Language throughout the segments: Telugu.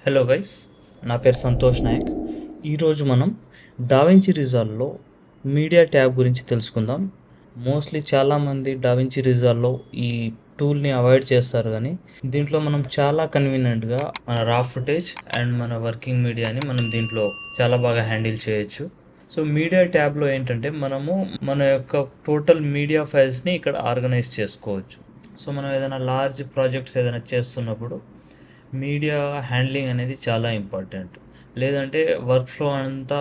హలో గైస్, నా పేరు సంతోష్ నాయక్. ఈరోజు మనం డావించి రిజాల్వ్లో మీడియా ట్యాబ్ గురించి తెలుసుకుందాం. మోస్ట్లీ చాలామంది డావించి రిజాల్వ్లో ఈ టూల్ని అవాయిడ్ చేస్తారు, కానీ దీంట్లో మనం చాలా కన్వీనియంట్గా మన రా ఫుటేజ్ అండ్ మన వర్కింగ్ మీడియాని మనం దీంట్లో చాలా బాగా హ్యాండిల్ చేయొచ్చు. సో మీడియా ట్యాబ్లో ఏంటంటే మనము మన యొక్క టోటల్ మీడియా ఫైల్స్ని ఇక్కడ ఆర్గనైజ్ చేసుకోవచ్చు. సో మనం ఏదైనా లార్జ్ ప్రాజెక్ట్స్ ఏదైనా చేస్తున్నప్పుడు మీడియా హ్యాండ్లింగ్ అనేది చాలా ఇంపార్టెంట్. లేదంటే వర్క్ ఫ్లో అంతా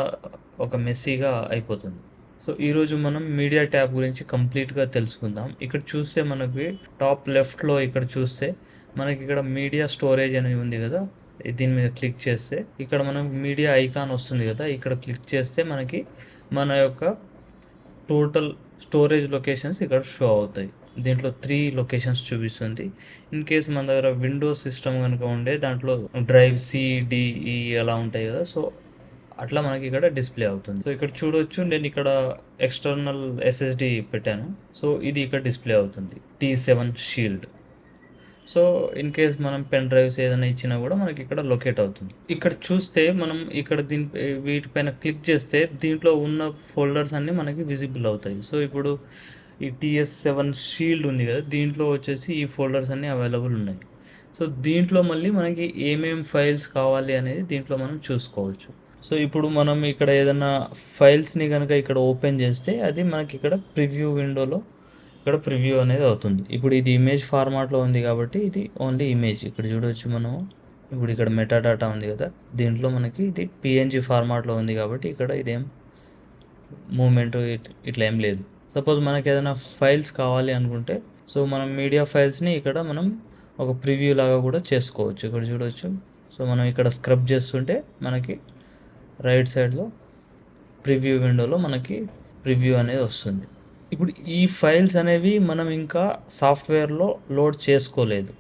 ఒక మెస్సీగా అయిపోతుంది. సో ఈరోజు మనం మీడియా ట్యాబ్ గురించి కంప్లీట్గా తెలుసుకుందాం. ఇక్కడ చూస్తే మనకి టాప్ లెఫ్ట్లో ఇక్కడ చూస్తే మనకి ఇక్కడ మీడియా స్టోరేజ్ అనేది ఉంది కదా, దీని మీద క్లిక్ చేస్తే ఇక్కడ మనం మీడియా ఐకాన్ వస్తుంది కదా, ఇక్కడ క్లిక్ చేస్తే మనకి మన యొక్క టోటల్ స్టోరేజ్ లొకేషన్స్ ఇక్కడ షో అవుతాయి. దీంట్లో 3 లొకేషన్స్ చూపిస్తుంది. ఇన్ కేస్ మన దగ్గర విండోస్ సిస్టమ్ కనుక ఉండే దాంట్లో డ్రైవ్ సిడిఈ అలా ఉంటాయి కదా, సో అట్లా మనకి ఇక్కడ డిస్ప్లే అవుతుంది. సో ఇక్కడ చూడొచ్చు, నేను ఇక్కడ ఎక్స్టర్నల్ ఎస్ఎస్డి పెట్టాను. సో ఇది ఇక్కడ డిస్ప్లే అవుతుంది, T7 shield. So in case మనం పెన్ డ్రైవ్స్ ఏదైనా ఇచ్చినా కూడా మనకి ఇక్కడ లొకేట్ అవుతుంది. ఇక్కడ చూస్తే మనం ఇక్కడ వీటిపైన క్లిక్ చేస్తే దీంట్లో ఉన్న ఫోల్డర్స్ అన్నీ మనకి విజిబుల్ అవుతాయి. సో ఇప్పుడు ఈ TS7 షీల్డ్ ఉంది కదా, దీంట్లో వచ్చేసి ఈ ఫోల్డర్స్ అన్నీ అవైలబుల్ ఉన్నాయి. సో దీంట్లో మళ్ళీ మనకి ఏమేం ఫైల్స్ కావాలి అనేది దీంట్లో మనం చూసుకోవచ్చు. సో ఇప్పుడు మనం ఇక్కడ ఏదైనా ఫైల్స్ని కనుక ఇక్కడ ఓపెన్ చేస్తే అది మనకి ఇక్కడ ప్రివ్యూ విండోలో ఇక్కడ ప్రివ్యూ అనేది అవుతుంది. ఇప్పుడు ఇది ఇమేజ్ ఫార్మాట్లో ఉంది కాబట్టి ఇది ఓన్లీ ఇమేజ్. ఇక్కడ చూడవచ్చు మనము, ఇప్పుడు ఇక్కడ మెటాడాటా ఉంది కదా, దీంట్లో మనకి ఇది PNG ఫార్మాట్లో ఉంది కాబట్టి ఇక్కడ ఇదేం మూమెంట్ ఇట్లా ఏం లేదు. సపోజ్ మనకి ఏదైనా ఫైల్స్ కావాలి అనుకుంటే, సో మనం మీడియా ఫైల్స్ని ఇక్కడ మనం ఒక ప్రివ్యూ లాగా కూడా చేసుకోవచ్చు. ఇక్కడ చూడవచ్చు, సో మనం ఇక్కడ స్క్రబ్ చేస్తుంటే మనకి రైట్ సైడ్లో ప్రివ్యూ విండోలో మనకి ప్రివ్యూ అనేది వస్తుంది. ఇప్పుడు ఈ ఫైల్స్ అనేవి మనం ఇంకా సాఫ్ట్వేర్లో లోడ్ చేసుకోలేదు.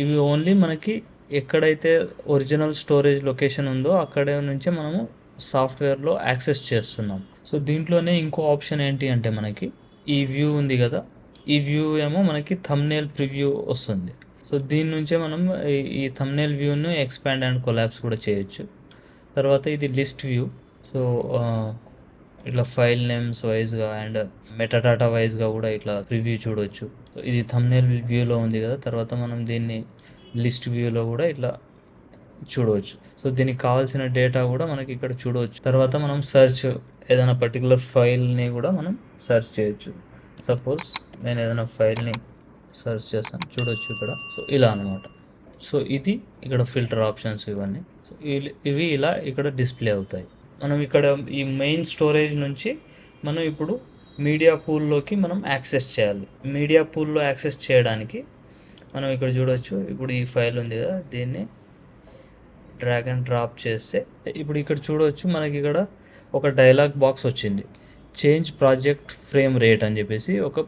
ఇవి ఓన్లీ మనకి ఎక్కడైతే ఒరిజినల్ స్టోరేజ్ లొకేషన్ ఉందో అక్కడే నుంచే మనము సాఫ్ట్వేర్లో యాక్సెస్ చేస్తున్నాం. సో దీంట్లోనే ఇంకో ఆప్షన్ ఏంటి అంటే మనకి ఈ వ్యూ ఉంది కదా, ఈ వ్యూ ఏమో మనకి థంబ్నెయిల్ ప్రివ్యూ వస్తుంది. సో దీని నుంచే మనం ఈ థంబ్నెయిల్ వ్యూను ఎక్స్పాండ్ అండ్ కొలాప్స్ కూడా చేయొచ్చు. తర్వాత ఇది లిస్ట్ వ్యూ. సో ఇట్లా ఫైల్ నేమ్స్ వైజ్గా అండ్ మెటాడాటా వైజ్గా కూడా ఇట్లా ప్రివ్యూ చూడవచ్చు. సో ఇది థంబ్నెయిల్ వ్యూలో ఉంది కదా, తర్వాత మనం దీన్ని లిస్ట్ వ్యూలో కూడా ఇట్లా చూడవచ్చు. సో దీనికి కావాల్సిన డేటా కూడా మనకి ఇక్కడ చూడవచ్చు. తర్వాత మనం సెర్చ్ ఏదైనా పర్టికులర్ ఫైల్ని కూడా మనం సెర్చ్ చేయొచ్చు. సపోజ్ నేను ఏదైనా ఫైల్ని సెర్చ్ చేస్తాను, చూడవచ్చు ఇక్కడ. సో ఇలా అనమాట. సో ఇది ఇక్కడ ఫిల్టర్ ఆప్షన్స్ ఇవన్నీ. సో ఇవి ఇలా ఇక్కడ డిస్ప్లే అవుతాయి. మనం ఇక్కడ ఈ మెయిన్ స్టోరేజ్ నుంచి మనం ఇప్పుడు మీడియా పూల్లోకి మనం యాక్సెస్ చేయాలి. మీడియా పూల్లో యాక్సెస్ చేయడానికి మనం ఇక్కడ చూడవచ్చు, ఇప్పుడు ఈ ఫైల్ ఉంది కదా, దీన్ని డ్రాగ్ అండ్ డ్రాప్ చేస్తే ఇప్పుడు ఇక్కడ చూడవచ్చు మనకి ఇక్కడ ఒక డైలాగ్ బాక్స్ వచ్చింది. చేంజ్ ప్రాజెక్ట్ ఫ్రేమ్ రేట్ అని చెప్పేసి ఒక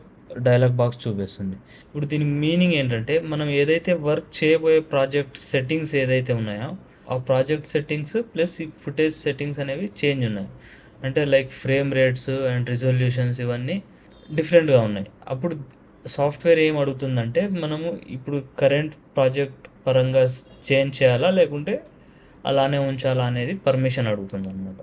డైలాగ్ బాక్స్ చూపిస్తుంది. ఇప్పుడు దీని మీనింగ్ ఏంటంటే మనం ఏదైతే వర్క్ చేయబోయే ప్రాజెక్ట్ సెట్టింగ్స్ ఏదైతే ఉన్నాయో ఆ ప్రాజెక్ట్ సెట్టింగ్స్ ప్లస్ ఈ ఫుటేజ్ సెట్టింగ్స్ అనేవి చేంజ్ ఉన్నాయి. అంటే like frame rates and resolutions ఇవన్నీ డిఫరెంట్గా ఉన్నాయి. అప్పుడు సాఫ్ట్వేర్ ఏం అడుగుతుందంటే మనము ఇప్పుడు కరెంట్ ప్రాజెక్ట్ పరంగా చేంజ్ చేయాలా లేకుంటే అలానే ఉంచాలా అనేది పర్మిషన్ అడుగుతుంది అనమాట.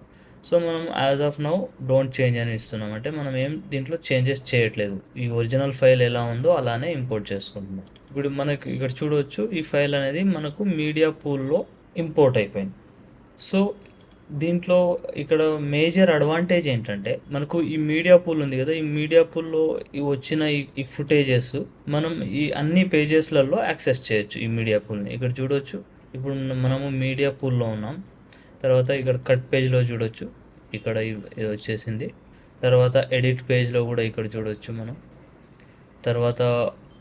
సో మనం as of now don't change అని ఇస్తున్నాం, అంటే మనం ఏం దీంట్లో చేంజెస్ చేయట్లేదు. ఈ ఒరిజినల్ ఫైల్ ఎలా ఉందో అలానే ఇంపోర్ట్ చేసుకుంటున్నాం. ఇప్పుడు మనకి ఇక్కడ చూడవచ్చు, ఈ ఫైల్ అనేది మనకు మీడియా పూల్లో ఇంపోర్ట్ అయిపోయింది. సో దీంట్లో ఇక్కడ మేజర్ అడ్వాంటేజ్ ఏంటంటే మనకు ఈ మీడియా పూల్ ఉంది కదా, ఈ మీడియా పూల్లో వచ్చిన ఈ ఫుటేజెస్ మనం ఈ అన్ని పేజెస్లలో యాక్సెస్ చేయొచ్చు. ఈ మీడియా పూల్ని ఇక్కడ చూడవచ్చు. ఇప్పుడు మనము మీడియా పూల్లో ఉన్నాం. తర్వాత ఇక్కడ కట్ పేజ్లో చూడొచ్చు, ఇక్కడ ఇది వచ్చేసింది. తర్వాత ఎడిట్ పేజ్లో కూడా ఇక్కడ చూడవచ్చు మనం.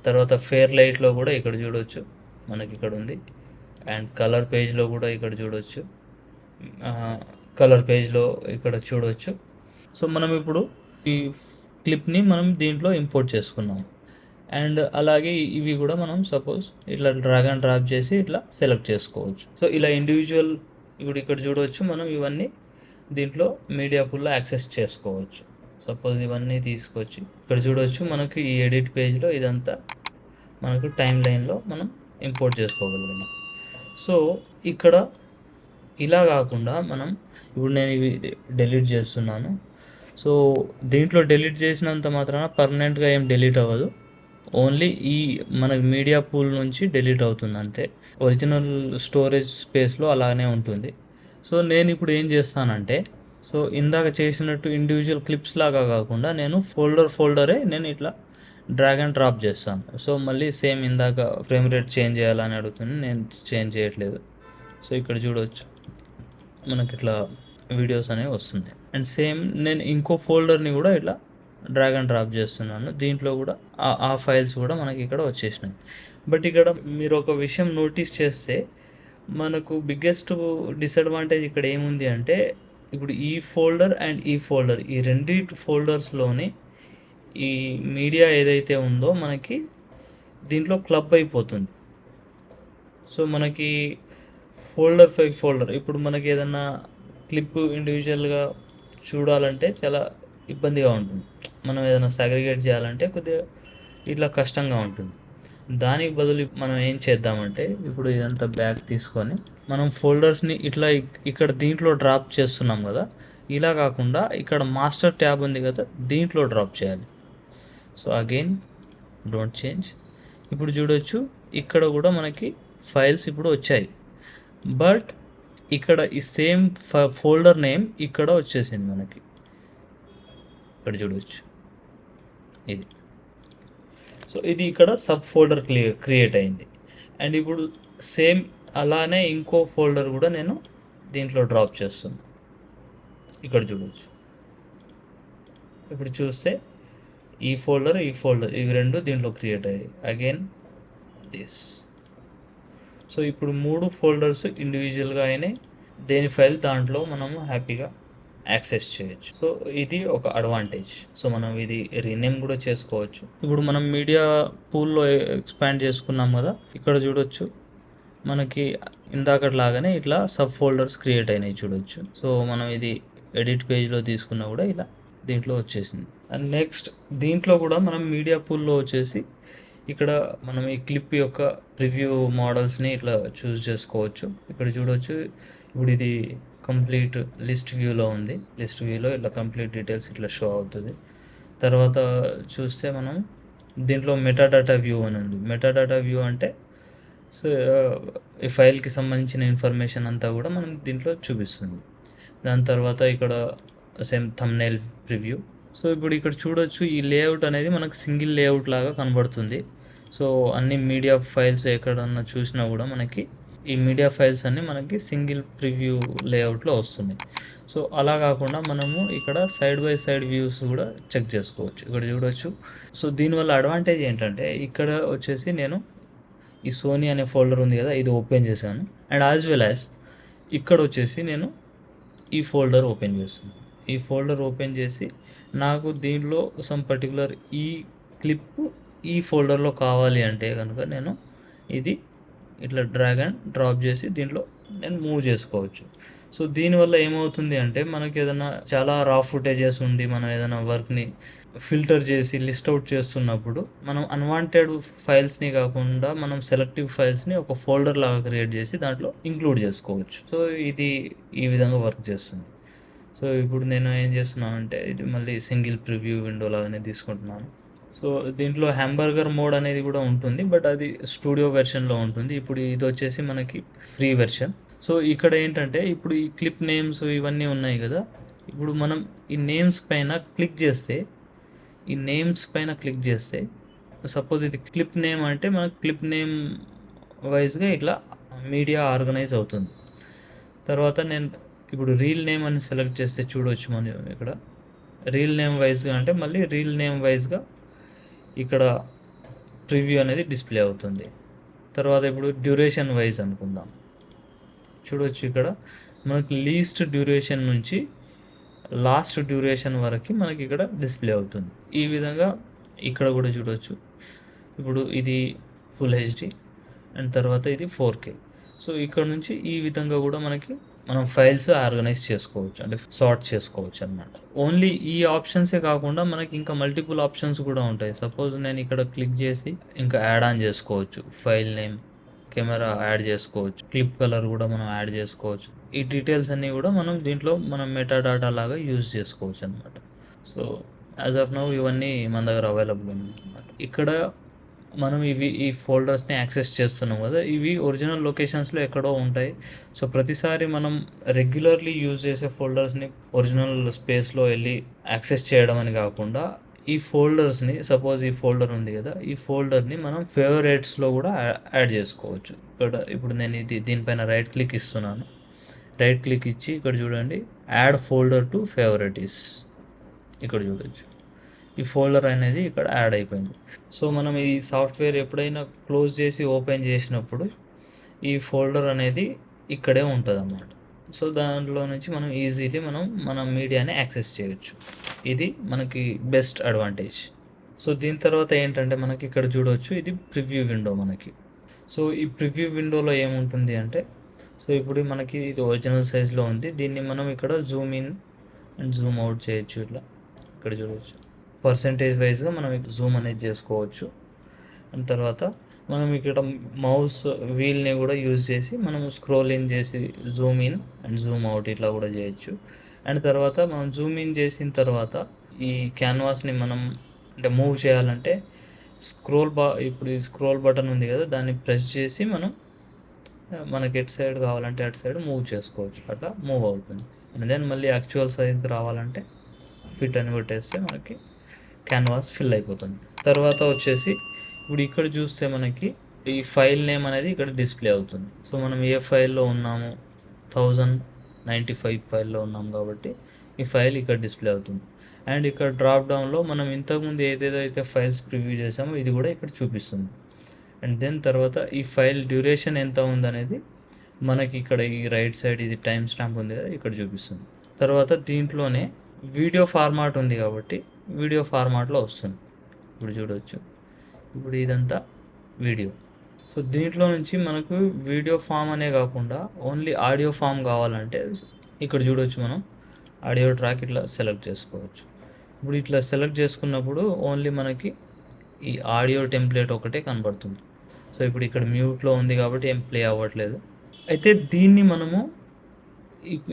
తర్వాత ఫేర్ లైట్లో కూడా ఇక్కడ చూడవచ్చు, మనకి ఇక్కడ ఉంది. అండ్ కలర్ పేజ్లో కూడా ఇక్కడ చూడవచ్చు, కలర్ పేజ్లో ఇక్కడ చూడవచ్చు. సో మనం ఇప్పుడు ఈ క్లిప్ని మనం దీంట్లో ఇంపోర్ట్ చేసుకున్నాం. అండ్ అలాగే ఇవి కూడా మనం సపోజ్ ఇట్లా డ్రాగ్ అండ్ డ్రాప్ చేసి ఇట్లా సెలెక్ట్ చేసుకోవచ్చు. సో ఇలా ఇండివిజువల్ ఇప్పుడు ఇక్కడ చూడవచ్చు మనం ఇవన్నీ దీంట్లో మీడియా పూల్లో యాక్సెస్ చేసుకోవచ్చు. సపోజ్ ఇవన్నీ తీసుకొచ్చి ఇక్కడ చూడవచ్చు, మనకి ఈ ఎడిట్ పేజ్లో ఇదంతా మనకు టైం లైన్లో మనం ఇంపోర్ట్ చేసుకోగలుగుతాం. సో ఇక్కడ ఇలా కాకుండా మనం ఇప్పుడు నేను ఇవి డిలీట్ చేస్తున్నాను. సో దీంట్లో డిలీట్ చేసినంత మాత్రాన పర్మనెంట్గా ఏం డిలీట్ అవ్వదు. ఓన్లీ ఈ మనకి మీడియా పూల్ నుంచి డిలీట్ అవుతుంది అంతే. ఒరిజినల్ స్టోరేజ్ స్పేస్లో అలానే ఉంటుంది. సో నేను ఇప్పుడు ఏం చేస్తానంటే, సో ఇందాక చేసినట్టు ఇండివిజువల్ క్లిప్స్ లాగా కాకుండా నేను ఫోల్డరే నేను ఇట్లా డ్రాగ్ అండ్ డ్రాప్ చేస్తాను. సో మళ్ళీ సేమ్ ఇందాక ఫ్రేమ్ రేట్ చేంజ్ చేయాలని అడుగుతుంది, నేను చేంజ్ చేయట్లేదు. సో ఇక్కడ చూడవచ్చు మనకి ఇట్లా వీడియోస్ అనేవి వస్తున్నాయి. అండ్ సేమ్ నేను ఇంకో ఫోల్డర్ని కూడా ఇట్లా డ్రాగ్ అండ్ డ్రాప్ చేస్తున్నాను. దీంట్లో కూడా ఆ ఫైల్స్ కూడా మనకి ఇక్కడ వచ్చేసినాయి. బట్ ఇక్కడ మీరు ఒక విషయం నోటీస్ చేస్తే మనకు బిగ్గెస్ట్ డిసడ్వాంటేజ్ ఇక్కడ ఏముంది అంటే, ఇప్పుడు ఈ ఫోల్డర్ అండ్ ఈ ఫోల్డర్ ఈ రెండింటి ఫోల్డర్స్లోని ఈ మీడియా ఏదైతే ఉందో మనకి దీంట్లో క్లబ్ అయిపోతుంది. సో మనకి ఫోల్డర్ ఇప్పుడు మనకి ఏదన్నా క్లిప్ ఇండివిజువల్గా చూడాలంటే చాలా ఇబ్బందిగా ఉంటుంది. మనం ఏదైనా సాగ్రిగేట్ చేయాలంటే కొద్దిగా ఇట్లా కష్టంగా ఉంటుంది. దానికి బదులు మనం ఏం చేద్దామంటే, ఇప్పుడు ఇదంతా బ్యాక్ తీసుకొని మనం ఫోల్డర్స్ని ఇట్లా ఇక్కడ దీంట్లో డ్రాప్ చేస్తున్నాం కదా, ఇలా కాకుండా ఇక్కడ మాస్టర్ ట్యాబ్ ఉంది కదా, దీంట్లో డ్రాప్ చేయాలి. So again don't change. ఇప్పుడు చూడొచ్చు ఇక్కడ కూడా మనకి ఫైల్స్ ఇప్పుడు వచ్చాయి. బట్ ఇక్కడ ఈ సేమ్ ఫోల్డర్ నేమ్ ఇక్కడ వచ్చేసింది మనకి. ఇక్కడ చూడవచ్చు ఇది. సో ఇది ఇక్కడ సబ్ ఫోల్డర్ క్రియేట్ అయింది. అండ్ ఇప్పుడు సేమ్ అలానే ఇంకో ఫోల్డర్ కూడా నేను దీంట్లో డ్రాప్ చేస్తున్నాను. ఇక్కడ చూడవచ్చు. ఇప్పుడు చూస్తే ఈ ఫోల్డర్ ఇవి రెండు దీంట్లో క్రియేట్ అయ్యాయి. Again this. సో ఇప్పుడు 3 ఫోల్డర్స్ ఇండివిజువల్గా అయినాయి. దేని ఫైల్ దాంట్లో మనము హ్యాపీగా యాక్సెస్ చేయొచ్చు. సో ఇది ఒక అడ్వాంటేజ్. సో మనం ఇది రీనేమ్ కూడా చేసుకోవచ్చు. ఇప్పుడు మనం మీడియా పూల్లో ఎక్స్పాండ్ చేసుకున్నాం కదా, ఇక్కడ చూడొచ్చు మనకి ఇందాకట్లాగానే ఇట్లా సబ్ ఫోల్డర్స్ క్రియేట్ అయినాయి చూడొచ్చు. సో మనం ఇది ఎడిట్ పేజ్లో తీసుకున్నా కూడా ఇలా దీంట్లో వచ్చేసింది. అండ్ నెక్స్ట్ దీంట్లో కూడా మనం మీడియా పూల్లో వచ్చేసి ఇక్కడ మనం ఈ క్లిప్ యొక్క ప్రివ్యూ మోడల్స్ని ఇట్లా చూస్ చేసుకోవచ్చు. ఇక్కడ చూడవచ్చు. ఇప్పుడు ఇది కంప్లీట్ లిస్ట్ వ్యూలో ఉంది. లిస్ట్ వ్యూలో ఇట్లా కంప్లీట్ డీటెయిల్స్ ఇట్లా షో అవుతుంది. తర్వాత చూస్తే మనం దీంట్లో మెటాడాటా వ్యూ అని ఉంది. మెటాడాటా వ్యూ అంటే సో ఈ ఫైల్కి సంబంధించిన ఇన్ఫర్మేషన్ అంతా కూడా మనం దీంట్లో చూపిస్తుంది. దాని తర్వాత ఇక్కడ సేమ్ థంబ్నెయిల్ ప్రివ్యూ. సో ఇప్పుడు ఇక్కడ చూడొచ్చు ఈ లేఅవుట్ అనేది మనకు సింగిల్ లేఅవుట్ లాగా కనబడుతుంది. సో అన్ని మీడియా ఫైల్స్ ఎక్కడన్నా చూసినా కూడా మనకి ఈ మీడియా ఫైల్స్ అన్నీ మనకి సింగిల్ ప్రివ్యూ లేఅవుట్లో వస్తున్నాయి. సో అలా కాకుండా మనము ఇక్కడ సైడ్ బై సైడ్ వ్యూస్ కూడా చెక్ చేసుకోవచ్చు. ఇక్కడ చూడవచ్చు. సో దీనివల్ల అడ్వాంటేజ్ ఏంటంటే, ఇక్కడ వచ్చేసి నేను ఈ సోనీ అనే ఫోల్డర్ ఉంది కదా, ఇది ఓపెన్ చేశాను. అండ్ యాజ్ వెల్ యాజ్ ఇక్కడ వచ్చేసి నేను ఈ ఫోల్డర్ ఓపెన్ చేస్తున్నాను. ఈ ఫోల్డర్ ఓపెన్ చేసి నాకు దీనిలో సమ్ పర్టికులర్ ఈ క్లిప్ ఈ ఫోల్డర్లో కావాలి అంటే కనుక నేను ఇది ఇట్లా డ్రాగ్ అండ్ డ్రాప్ చేసి దీంట్లో నేను మూవ్ చేసుకోవచ్చు. సో దీనివల్ల ఏమవుతుంది అంటే, మనకి ఏదైనా చాలా రా ఫుటేజెస్ ఉండి మనం ఏదైనా వర్క్ని ఫిల్టర్ చేసి లిస్ట్ అవుట్ చేస్తున్నప్పుడు మనం అన్వాంటెడ్ ఫైల్స్ని కాకుండా మనం సెలెక్టివ్ ఫైల్స్ని ఒక ఫోల్డర్ లాగా క్రియేట్ చేసి దాంట్లో ఇంక్లూడ్ చేసుకోవచ్చు. సో ఇది ఈ విధంగా వర్క్ చేస్తుంది. సో ఇప్పుడు నేను ఏం చేస్తున్నానంటే, ఇది మళ్ళీ సింగిల్ ప్రివ్యూ విండో లాగానే తీసుకుంటున్నాను. సో దీంట్లో హ్యాంబర్గర్ మోడ్ అనేది కూడా ఉంటుంది, బట్ అది స్టూడియో వెర్షన్లో ఉంటుంది. ఇప్పుడు ఇది వచ్చేసి మనకి ఫ్రీ వెర్షన్. సో ఇక్కడ ఏంటంటే, ఇప్పుడు ఈ క్లిప్ నేమ్స్ ఇవన్నీ ఉన్నాయి కదా, ఇప్పుడు మనం ఈ నేమ్స్ పైన క్లిక్ చేస్తే సపోజ్ ఇది క్లిప్ నేమ్ అంటే మనకు క్లిప్ నేమ్ వైజ్గా ఇట్లా మీడియా ఆర్గనైజ్ అవుతుంది. తర్వాత నేను ఇప్పుడు రీల్ నేమ్ అని సెలెక్ట్ చేస్తే చూడవచ్చు మనం ఇక్కడ రీల్ నేమ్ వైజ్గా అంటే మళ్ళీ రీల్ నేమ్ వైజ్గా ఇక్కడ ప్రివ్యూ అనేది డిస్ప్లే అవుతుంది. తర్వాత ఇప్పుడు డ్యూరేషన్ వైజ్ అనుకుందాం. చూడవచ్చు ఇక్కడ మనకి లీస్ట్ డ్యూరేషన్ నుంచి లాస్ట్ డ్యూరేషన్ వరకు మనకి ఇక్కడ డిస్ప్లే అవుతుంది. ఈ విధంగా ఇక్కడ కూడా చూడవచ్చు. ఇప్పుడు ఇది ఫుల్ హెచ్డి అండ్ తర్వాత ఇది 4K. సో ఇక్కడ నుంచి ఈ విధంగా కూడా మనం ఫైల్స్ ఆర్గనైజ్ చేసుకోవచ్చు, అంటే సార్ట్ చేసుకోవచ్చు అన్నమాట. ఓన్లీ ఈ ఆప్షన్సే కాకుండా మనకి ఇంకా మల్టిపుల్ ఆప్షన్స్ కూడా ఉంటాయి. సపోజ్ నేను ఇక్కడ క్లిక్ చేసి ఇంకా యాడ్ ఆన్ చేసుకోవచ్చు ఫైల్ నేమ్, కెమెరా యాడ్ చేసుకోవచ్చు, క్లిప్ కలర్ కూడా మనం యాడ్ చేసుకోవచ్చు. ఈ డీటెయిల్స్ అన్నీ కూడా మనం దీంట్లో మనం మెటా డాటా లాగా యూజ్ చేసుకోవచ్చు అనమాట. సో యాజ్ ఆఫ్ నౌ ఇవన్నీ మన దగ్గర అవైలబుల్ ఉందన్నమాట. ఇక్కడ మనం ఈ ఫోల్డర్స్ని యాక్సెస్ చేస్తున్నాం కదా, ఇవి ఒరిజినల్ లొకేషన్స్లో ఎక్కడో ఉంటాయి. సో ప్రతిసారి మనం రెగ్యులర్లీ యూజ్ చేసే ఫోల్డర్స్ని ఒరిజినల్ స్పేస్లో వెళ్ళి యాక్సెస్ చేయడం అని కాకుండా ఈ ఫోల్డర్స్ని, సపోజ్ ఈ ఫోల్డర్ ఉంది కదా, ఈ ఫోల్డర్ని మనం ఫేవరెట్స్లో కూడా యాడ్ చేసుకోవచ్చు. ఇప్పుడు నేను దీనిపైన రైట్ క్లిక్ ఇస్తున్నాను. రైట్ క్లిక్ ఇచ్చి ఇక్కడ చూడండి, యాడ్ ఫోల్డర్ టు ఫేవరెటీస్, ఇక్కడ చూడొచ్చు ఈ ఫోల్డర్ అనేది ఇక్కడ యాడ్ అయిపోయింది. సో మనం ఈ సాఫ్ట్వేర్ ఎప్పుడైనా క్లోజ్ చేసి ఓపెన్ చేసినప్పుడు ఈ ఫోల్డర్ అనేది ఇక్కడే ఉంటుంది అన్నమాట. సో దాంట్లో నుంచి మనం ఈజీలీ మన మీడియాని యాక్సెస్ చేయొచ్చు. ఇది మనకి బెస్ట్ అడ్వాంటేజ్. సో దీని తర్వాత ఏంటంటే మనకి ఇక్కడ చూడవచ్చు, ఇది ప్రివ్యూ విండో మనకి. సో ఈ ప్రివ్యూ విండోలో ఏముంటుంది అంటే, సో ఇప్పుడు మనకి ఇది ఒరిజినల్ సైజ్లో ఉంది. దీన్ని మనం ఇక్కడ Zoom in and Zoom out చేయొచ్చు. ఇట్లా ఇక్కడ చూడవచ్చు, పర్సెంటేజ్ వైజ్గా మనం జూమ్ అనేది చేసుకోవచ్చు. అండ్ తర్వాత మనం ఇక్కడ మౌస్ వీల్ని కూడా యూజ్ చేసి మనం స్క్రోల్ ఇన్ చేసి Zoom in and Zoom out ఇట్లా కూడా చేయొచ్చు. అండ్ తర్వాత మనం జూమ్ ఇన్ చేసిన తర్వాత ఈ క్యాన్వాస్ని మనం అంటే మూవ్ చేయాలంటే ఇప్పుడు ఈ స్క్రోల్ బటన్ ఉంది కదా, దాన్ని ప్రెస్ చేసి మనకి ఎటు సైడ్ కావాలంటే అటు సైడ్ మూవ్ చేసుకోవచ్చు. అట్లా మూవ్ అవుతుంది. అండ్ దెన్ మళ్ళీ యాక్చువల్ సైజ్కి రావాలంటే ఫిట్ అని కొట్టేస్తే మనకి క్యాన్వాస్ ఫిల్ అయిపోతుంది. తర్వాత వచ్చేసి ఇప్పుడు ఇక్కడ చూస్తే మనకి ఈ ఫైల్ నేమ్ అనేది ఇక్కడ డిస్ప్లే అవుతుంది. సో మనం ఏ ఫైల్లో ఉన్నాము, 1095 ఫైల్లో ఉన్నాం కాబట్టి ఈ ఫైల్ ఇక్కడ డిస్ప్లే అవుతుంది. అండ్ ఇక్కడ డ్రాప్ డౌన్లో మనం ఇంతకుముందు ఏదేదైతే ఫైల్స్ ప్రివ్యూ చేసామో ఇది కూడా ఇక్కడ చూపిస్తుంది. అండ్ దెన్ తర్వాత ఈ ఫైల్ డ్యూరేషన్ ఎంత ఉందనేది మనకి ఇక్కడ ఈ రైట్ సైడ్ ఇది టైం స్టాంప్ ఉంది కదా, ఇక్కడ చూపిస్తుంది. తర్వాత దీంట్లోనే వీడియో ఫార్మాట్ ఉంది కాబట్టి వీడియో ఫార్మాట్లో వస్తుంది. ఇప్పుడు చూడవచ్చు, ఇప్పుడు ఇదంతా వీడియో. సో దీంట్లో నుంచి మనకు వీడియో ఫామ్ అనే కాకుండా ఓన్లీ ఆడియో ఫామ్ కావాలంటే ఇక్కడ చూడవచ్చు, మనం ఆడియో ట్రాక్ ఇట్లా సెలెక్ట్ చేసుకోవచ్చు. ఇప్పుడు ఇట్లా సెలెక్ట్ చేసుకున్నప్పుడు ఓన్లీ మనకి ఈ ఆడియో టెంప్లెట్ ఒకటే కనబడుతుంది. సో ఇప్పుడు ఇక్కడ మ్యూట్లో ఉంది కాబట్టి ఏం ప్లే అవ్వట్లేదు. అయితే దీన్ని మనము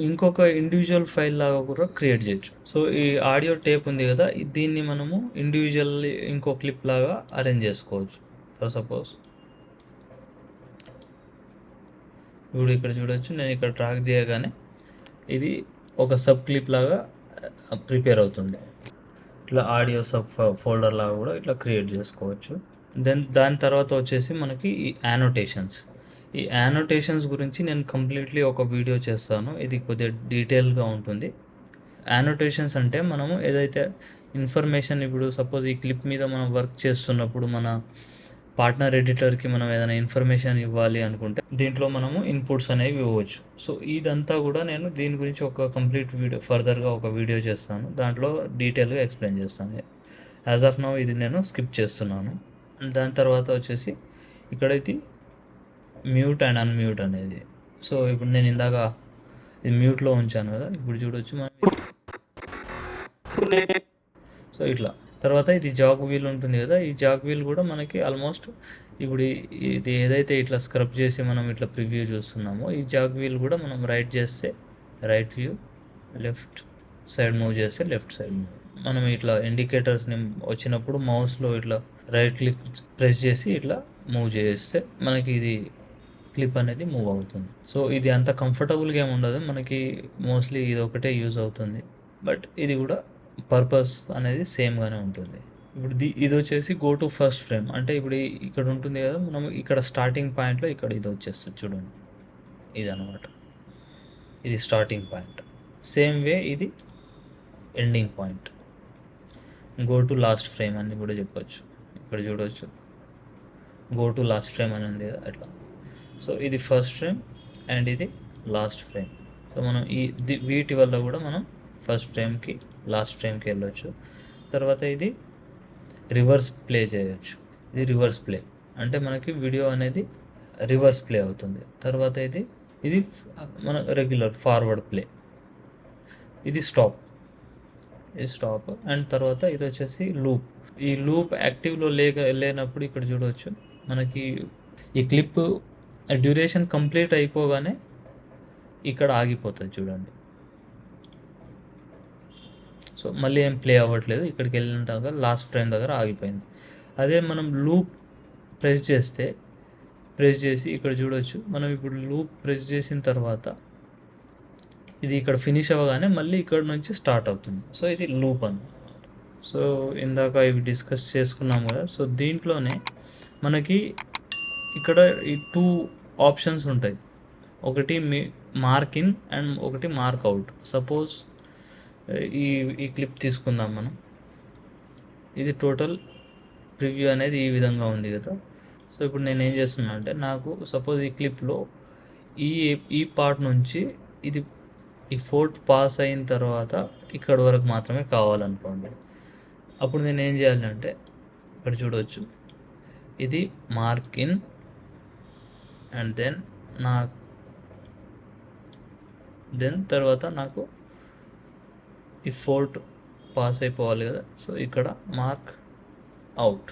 ఇంకొక ఇండివిజువల్ ఫైల్ లాగా కూడా క్రియేట్ చేయొచ్చు. సో ఈ ఆడియో టేప్ ఉంది కదా, దీన్ని మనము ఇండివిజువల్లీ ఇంకో క్లిప్ లాగా అరేంజ్ చేసుకోవచ్చు. ఫర్ సపోజ్ ఇప్పుడు ఇక్కడ చూడొచ్చు, నేను ఇక్కడ ట్రాక్ చేయగానే ఇది ఒక సబ్ క్లిప్ లాగా ప్రిపేర్ అవుతుంది. ఇట్లా ఆడియో సబ్ ఫోల్డర్ లాగా కూడా ఇట్లా క్రియేట్ చేసుకోవచ్చు. దాని తర్వాత వచ్చేసి మనకి ఈ యానోటేషన్స్ గురించి నేను కంప్లీట్లీ ఒక వీడియో చేస్తాను. ఇది కొద్దిగా డీటెయిల్గా ఉంటుంది. యానోటేషన్స్ అంటే మనము ఏదైతే ఇన్ఫర్మేషన్, ఇప్పుడు సపోజ్ ఈ క్లిప్ మీద మనం వర్క్ చేస్తున్నప్పుడు మన పార్ట్నర్ ఎడిటర్కి మనం ఏదైనా ఇన్ఫర్మేషన్ ఇవ్వాలి అనుకుంటే దీంట్లో మనము ఇన్పుట్స్ అనేవి ఇవ్వచ్చు. సో ఇదంతా కూడా నేను దీని గురించి ఒక కంప్లీట్ వీడియో ఫర్దర్గా ఒక వీడియో చేస్తాను, దాంట్లో డీటెయిల్గా ఎక్స్ప్లెయిన్ చేస్తాను. యాజ్ ఆఫ్ నౌ ఇది నేను స్కిప్ చేస్తున్నాను. దాని తర్వాత వచ్చేసి ఇక్కడైతే మ్యూట్ అండ్ అన్మ్యూట్ అనేది. సో ఇప్పుడు నేను ఇందాక ఇది మ్యూట్లో ఉంచాను కదా, ఇప్పుడు చూడొచ్చు మనం. సో ఇట్లా తర్వాత ఇది జాగ్ వీల్ ఉంటుంది కదా, ఈ జాగ్ వీల్ కూడా మనకి ఆల్మోస్ట్ ఇప్పుడు ఇది ఏదైతే ఇట్లా స్క్రబ్ చేసి మనం ఇట్లా ప్రివ్యూ చూస్తున్నామో, ఈ జాగ్ వీల్ కూడా మనం రైట్ చేస్తే right view, left side move చేస్తే లెఫ్ట్ సైడ్ మూవ్. మనం ఇట్లా ఇండికేటర్స్ని వచ్చినప్పుడు మౌస్లో ఇట్లా రైట్ క్లిక్ ప్రెస్ చేసి ఇట్లా మూవ్ చేస్తే మనకి ఇది క్లిప్ అనేది మూవ్ అవుతుంది. సో ఇది అంత కంఫర్టబుల్గా ఏమి ఉండదు మనకి, మోస్ట్లీ ఇది ఒకటే యూజ్ అవుతుంది. బట్ ఇది కూడా పర్పస్ అనేది సేమ్గానే ఉంటుంది. ఇప్పుడు ఇది వచ్చేసి గో టు ఫస్ట్ ఫ్రేమ్ అంటే ఇప్పుడు ఇక్కడ ఉంటుంది కదా, మనం ఇక్కడ స్టార్టింగ్ పాయింట్లో ఇక్కడ ఇది వచ్చేస్తుంది చూడండి, ఇది అనమాట. ఇది స్టార్టింగ్ పాయింట్. సేమ్ వే ఇది ending point. Go to last frame అని కూడా చెప్పొచ్చు. ఇక్కడ చూడవచ్చు, గో టు లాస్ట్ ఫ్రేమ్ అని ఉంది కదా అట్లా. సో ఇది ఫస్ట్ ఫ్రేమ్ అండ్ ఇది లాస్ట్ ఫ్రేమ్. సో మనం వీటి వల్ల కూడా మనం ఫస్ట్ ఫ్రేమ్కి లాస్ట్ ఫ్రేమ్కి వెళ్ళొచ్చు. తర్వాత ఇది రివర్స్ ప్లే చేయొచ్చు. ఇది రివర్స్ ప్లే అంటే మనకి వీడియో అనేది రివర్స్ ప్లే అవుతుంది. తర్వాత ఇది మన రెగ్యులర్ ఫార్వర్డ్ ప్లే. ఇది స్టాప్ అండ్ తర్వాత ఇది వచ్చేసి లూప్. ఈ లూప్ యాక్టివ్లో లేనప్పుడు ఇక్కడ చూడవచ్చు మనకి ఈ క్లిప్ డ్యూరేషన్ కంప్లీట్ అయిపోగానే ఇక్కడ ఆగిపోతుంది చూడండి. సో మళ్ళీ ఏం ప్లే అవ్వట్లేదు, ఇక్కడికి వెళ్ళిన తర్వాత లాస్ట్ ఫ్రేమ్ దగ్గర ఆగిపోయింది. అదే మనం లూప్ ప్రెస్ చేసి ఇక్కడ చూడొచ్చు, మనం ఇప్పుడు లూప్ ప్రెస్ చేసిన తర్వాత ఇది ఇక్కడ ఫినిష్ అవ్వగానే మళ్ళీ ఇక్కడ నుంచి స్టార్ట్ అవుతుంది. సో ఇది లూప్ అని. సో ఇందాక ఇవి డిస్కస్ చేసుకున్నాం కదా. సో దీంట్లోనే మనకి ఇక్కడ ఈ 2 ఆప్షన్స్ ఉంటాయి. ఒకటి మార్క్ ఇన్ అండ్ ఒకటి మార్క్ అవుట్. సపోజ్ ఈ క్లిప్ తీసుకుందాం మనం. ఇది టోటల్ ప్రివ్యూ అనేది ఈ విధంగా ఉంది కదా. సో ఇప్పుడు నేను ఏం చేస్తున్నా అంటే, నాకు సపోజ్ ఈ క్లిప్లో ఈ పార్ట్ నుంచి ఇది ఈ ఫోర్త్ పాస్ అయిన తర్వాత ఇక్కడ వరకు మాత్రమే కావాలనుకోండి. అప్పుడు నేను ఏం చేయాలంటే ఇక్కడ చూడవచ్చు, ఇది మార్క్ ఇన్ అండ్ దెన్ తర్వాత నాకు ఈ ఫోర్త్ పాస్ అయిపోవాలి కదా. సో ఇక్కడ మార్క్ అవుట్.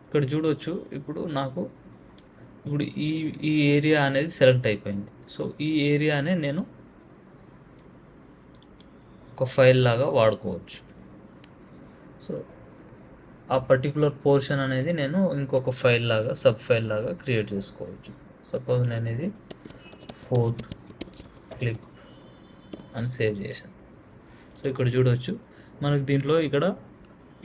ఇక్కడ చూడవచ్చు, ఇప్పుడు నాకు ఇప్పుడు ఈ ఏరియా అనేది సెలెక్ట్ అయిపోయింది. సో ఈ ఏరియానే నేను ఒక ఫైల్ లాగా వాడుకోవచ్చు. సో ఆ పర్టికులర్ పోర్షన్ అనేది నేను ఇంకొక ఫైల్ లాగా, సబ్ ఫైల్ లాగా క్రియేట్ చేసుకోవచ్చు. సపోజ్ నేను ఇది ఫోర్త్ క్లిప్ అని సేవ్ చేశాను. సో ఇక్కడ చూడవచ్చు, మనకు దీంట్లో ఇక్కడ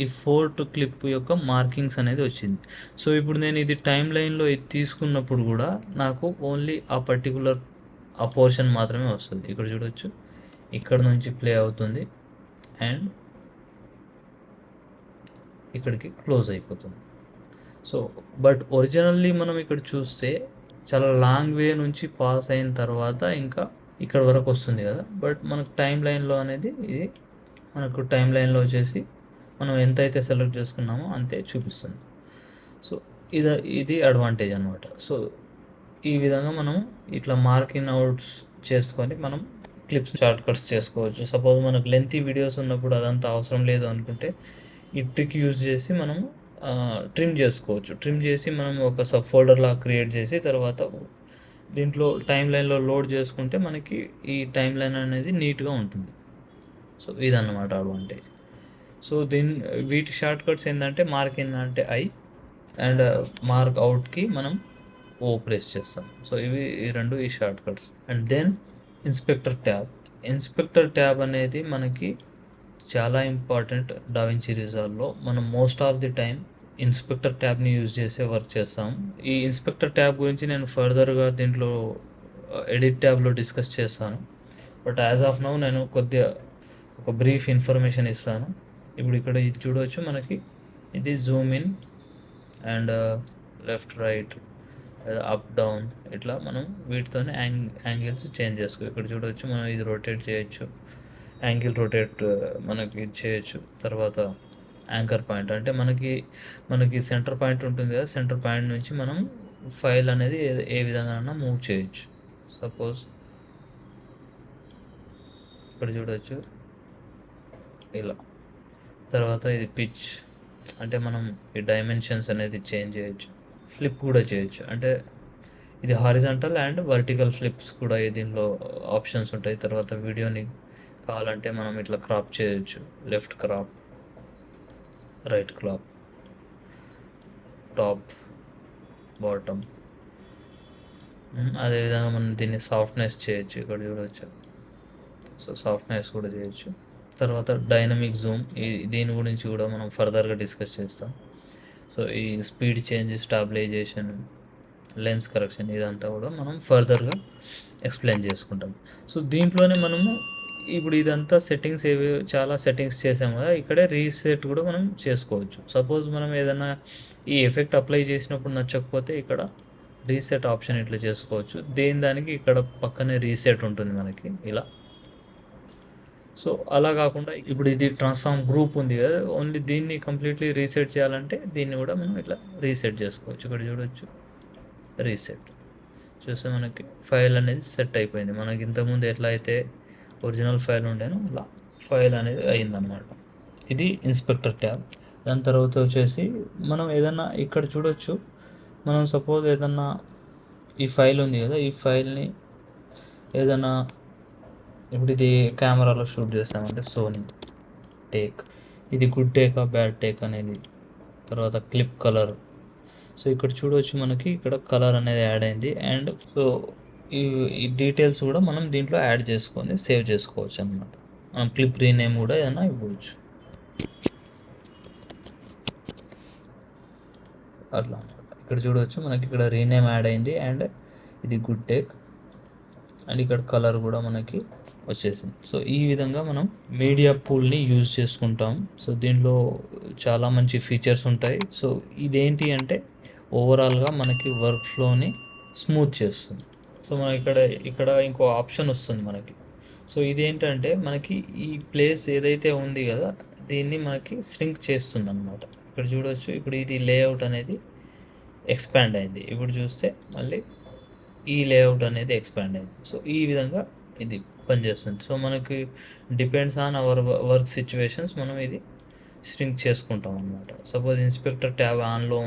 ఈ ఫోర్త్ క్లిప్ యొక్క మార్కింగ్స్ అనేది వచ్చింది. సో ఇప్పుడు నేను ఇది టైం లైన్లో ఇది తీసుకున్నప్పుడు కూడా నాకు ఓన్లీ ఆ పర్టికులర్ ఆ పోర్షన్ మాత్రమే వస్తుంది. ఇక్కడ చూడవచ్చు, ఇక్కడ నుంచి ప్లే అవుతుంది అండ్ ఇక్కడికి క్లోజ్ అయిపోతుంది. సో బట్ ఒరిజినల్లీ మనం ఇక్కడ చూస్తే చాలా లాంగ్ వే నుంచి పాస్ అయిన తర్వాత ఇంకా ఇక్కడ వరకు వస్తుంది కదా. బట్ మనకు టైం లైన్లో అనేది ఇది మనకు టైం లైన్లో వచ్చేసి మనం ఎంతైతే సెలెక్ట్ చేసుకున్నామో అంతే చూపిస్తుంది. సో ఇది అడ్వాంటేజ్ అనమాట. సో ఈ విధంగా మనం ఇట్లా మార్కింగ్ అవుట్స్ చేసుకొని మనం క్లిప్స్ షార్ట్ కట్స్ చేసుకోవచ్చు. సపోజ్ మనకు లెంతీ వీడియోస్ ఉన్నప్పుడు అదంతా అవసరం లేదు అనుకుంటే ఈ ట్రిక్ యూజ్ చేసి మనం ట్రిమ్ చేసుకోవచ్చు. ట్రిమ్ చేసి మనం ఒక సబ్ ఫోల్డర్ లాగా క్రియేట్ చేసి తర్వాత దీంట్లో టైం లైన్లో లోడ్ చేసుకుంటే మనకి ఈ టైం లైన్ అనేది నీట్గా ఉంటుంది. సో ఇదన్నమాట అడ్వాంటేజ్. సో వీటి షార్ట్ కట్స్ ఏంటంటే మార్క్ ఇన్ అంటే ఐ అండ్ మార్క్ అవుట్కి మనం ఓ ప్రెస్ చేస్తాం. సో ఈ రెండు ఈ shortcuts. And then inspector tab అనేది మనకి చాలా ఇంపార్టెంట్. డావించి రిజాల్వ్లో మనం most of the time inspector ట్యాబ్ని యూజ్ చేసే వర్క్ చేస్తాం. ఈ ఇన్స్పెక్టర్ ట్యాబ్ గురించి నేను ఫర్దర్గా దీంట్లో ఎడిట్ ట్యాబ్లో డిస్కస్ చేస్తాను. బట్ యాజ్ ఆఫ్ నౌ నేను కొద్దిగా ఒక బ్రీఫ్ ఇన్ఫర్మేషన్ ఇస్తాను. ఇప్పుడు ఇక్కడ ఇది చూడవచ్చు, మనకి ఇది Zoom in and left right up down ఇట్లా మనం వీటితోనే యాంగిల్స్ చేంజ్ చేసుకోవచ్చు. ఇక్కడ చూడవచ్చు, మనం ఇది రొటేట్ చేయొచ్చు, యాంగిల్ రొటేట్ మనకి ఇది చేయొచ్చు. తర్వాత యాంకర్ పాయింట్ అంటే మనకి సెంటర్ పాయింట్ ఉంటుంది కదా, సెంటర్ పాయింట్ నుంచి మనం ఫైల్ అనేది ఏ విధంగా మూవ్ చేయొచ్చు. సపోజ్ ఇక్కడ చూడవచ్చు ఇలా. తర్వాత ఇది పిచ్ అంటే మనం ఈ డైమెన్షన్స్ అనేది చేంజ్ చేయొచ్చు. ఫ్లిప్ కూడా చేయొచ్చు, అంటే ఇది హారిజాంటల్ అండ్ వర్టికల్ ఫ్లిప్స్ కూడా దీనిలో ఆప్షన్స్ ఉంటాయి. తర్వాత వీడియోని కావాలంటే మనం ఇట్లా క్రాప్ చేయొచ్చు, left crop, right crop, top, bottom. అదేవిధంగా మనం దీన్ని సాఫ్ట్నెస్ చేయొచ్చు, ఇక్కడ చూడవచ్చు. సో సాఫ్ట్నెస్ కూడా చేయొచ్చు. తర్వాత డైనమిక్ జూమ్, దీని గురించి కూడా మనం ఫర్దర్గా డిస్కస్ చేస్తాం. సో ఈ స్పీడ్ చేంజ్, స్టాబిలైజేషన్, లెన్స్ కరెక్షన్ ఇదంతా కూడా మనం ఫర్దర్గా ఎక్స్ప్లెయిన్ చేసుకుంటాం. సో దీంట్లోనే మనము ఇప్పుడు ఇదంతా సెట్టింగ్స్ చాలా సెట్టింగ్స్ చేసాం కదా, ఇక్కడే రీసెట్ కూడా మనం చేసుకోవచ్చు. సపోజ్ మనం ఏదైనా ఈ ఎఫెక్ట్ అప్లై చేసినప్పుడు నచ్చకపోతే ఇక్కడ రీసెట్ ఆప్షన్ ఇట్లా చేసుకోవచ్చు. దానికి ఇక్కడ పక్కనే రీసెట్ ఉంటుంది మనకి ఇలా. సో అలా కాకుండా ఇప్పుడు ఇది ట్రాన్స్ఫార్మ్ గ్రూప్ ఉంది కదా, ఓన్లీ దీన్ని కంప్లీట్లీ రీసెట్ చేయాలంటే దీన్ని కూడా మనం ఇట్లా రీసెట్ చేసుకోవచ్చు. ఇక్కడ చూడవచ్చు, రీసెట్ చూస్తే మనకి ఫైల్ అనేది సెట్ అయిపోయింది. మనకి ఇంతకుముందు ఎట్లా అయితే ఒరిజినల్ ఫైల్ ఉండేనో అలా ఫైల్ అనేది అయిందనమాట. ఇది ఇన్స్పెక్టర్ ట్యాబ్. దాని తర్వాత వచ్చేసి మనం ఏదన్నా ఇక్కడ చూడొచ్చు, మనం సపోజ్ ఏదన్నా ఈ ఫైల్ ఉంది కదా, ఈ ఫైల్ని ఏదైనా ఇప్పుడు ఇది కెమెరాలో షూట్ చేస్తామంటే సోనీ టేక్, ఇది గుడ్ టేకా బ్యాడ్ టేక్ అనేది, తర్వాత క్లిప్ కలర్. సో ఇక్కడ చూడవచ్చు మనకి ఇక్కడ కలర్ అనేది యాడ్ అయింది. అండ్ సో ఈ డీటెయిల్స్ కూడా మనం దీంట్లో యాడ్ చేసుకొని సేవ్ చేసుకోవచ్చు అనమాట. మనం క్లిప్ రీనేమ్ కూడా ఏదైనా ఇవ్వచ్చు అట్లా అనమాట. ఇక్కడ చూడవచ్చు మనకి ఇక్కడ రీనేమ్ యాడ్ అయింది అండ్ ఇది గుడ్ టేక్ అండ్ ఇక్కడ కలర్ కూడా మనకి వచ్చేసింది. సో ఈ విధంగా మనం మీడియా పూల్ని యూజ్ చేసుకుంటాం. సో దీంట్లో చాలా మంచి ఫీచర్స్ ఉంటాయి. సో ఇదేంటి అంటే ఓవరాల్గా మనకి వర్క్ ఫ్లోని స్మూత్ చేస్తుంది. సో మనం ఇక్కడ ఇంకో ఆప్షన్ వస్తుంది మనకి. సో ఇదేంటంటే మనకి ఈ ప్లేస్ ఏదైతే ఉంది కదా దీన్ని మనకి శ్రింక్ చేస్తుంది అన్నమాట. ఇక్కడ చూడవచ్చు, ఇప్పుడు ఇది లేఅవుట్ అనేది ఎక్స్పాండ్ అయింది. ఇప్పుడు చూస్తే మళ్ళీ ఈ లేఅవుట్ అనేది ఎక్స్పాండ్ అయింది. సో ఈ విధంగా ఇది పనిచేస్తుంది. సో మనకి depends on hour work situations మనం ఇది శ్రింక్ చేసుకుంటాం అన్నమాట. సపోజ్ ఇన్స్పెక్టర్ ట్యాబ్ ఆన్లో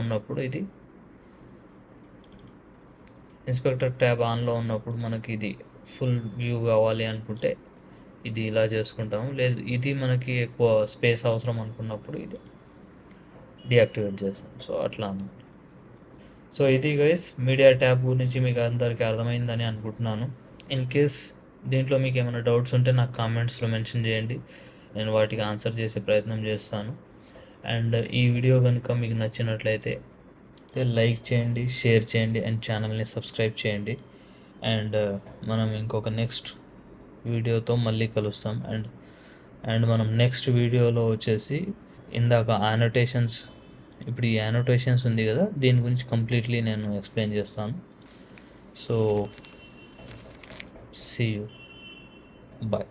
ఉన్నప్పుడు మనకి ఇది ఫుల్ వ్యూ కావాలి అనుకుంటే ఇది ఇలా చేసుకుంటాము. లేదు ఇది మనకి ఎక్కువ స్పేస్ అవసరం అనుకున్నప్పుడు ఇది డియాక్టివేట్ చేస్తాం. సో అట్లా అన్నమాట. సో ఇది గైస్ మీడియా ట్యాబ్ గురించి మీకు అందరికీ అర్థమైందని అనుకుంటున్నాను. ఇన్ కేస్ దీంట్లో మీకు ఏమైనా డౌట్స్ ఉంటే నాకు కామెంట్స్లో మెన్షన్ చేయండి, నేను వాటికి ఆన్సర్ చేసే ప్రయత్నం చేస్తాను. అండ్ ఈ వీడియో కనుక మీకు నచ్చినట్లయితే లైక్ చేయండి, షేర్ చేయండి అండ్ ఛానల్ని సబ్స్క్రైబ్ చేయండి. అండ్ మనం ఇంకొక నెక్స్ట్ వీడియోతో మళ్ళీ కలుస్తాం. అండ్ మనం నెక్స్ట్ వీడియోలో వచ్చేసి ఇందాక యానోటేషన్స్, ఇప్పుడు ఈ యానోటేషన్స్ ఉంది కదా దీని గురించి కంప్లీట్లీ నేను ఎక్స్ప్లెయిన్ చేస్తాను. So see you, bye.